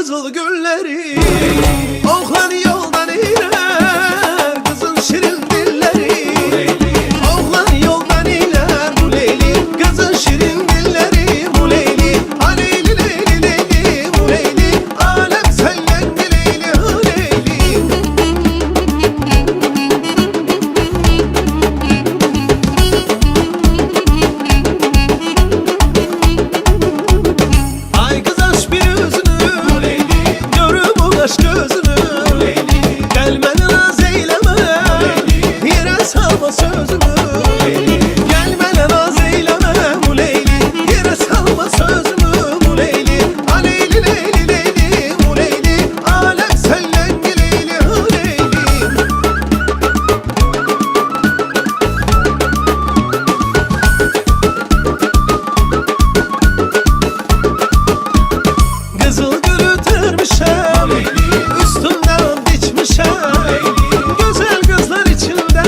kızıl gülleri. Oğlan yoldan iler, kızın şirin dilleri. Oğlan yoldan iler, bu Leyli, kızın şirin dilleri. Bu Leyli, ha Leyli Leyli Leyli, bu Leyli, alem sellendi Leyli, ha Leyli. Ay kız aç bir yüzünü, görüm o kaş gözünü. Gelmeni naz eyleme, yere salma sözümü. Gelmeni naz eyleme bu Leyli, yere salma sözümü. Bu Leyli, ha Leyli Leyli Leyli, bu Leyli, alem sellendi Leyli, ha Leyli. Kızıl gülü tırmışam, üstümden diçmişem. Güzel kızlar içinde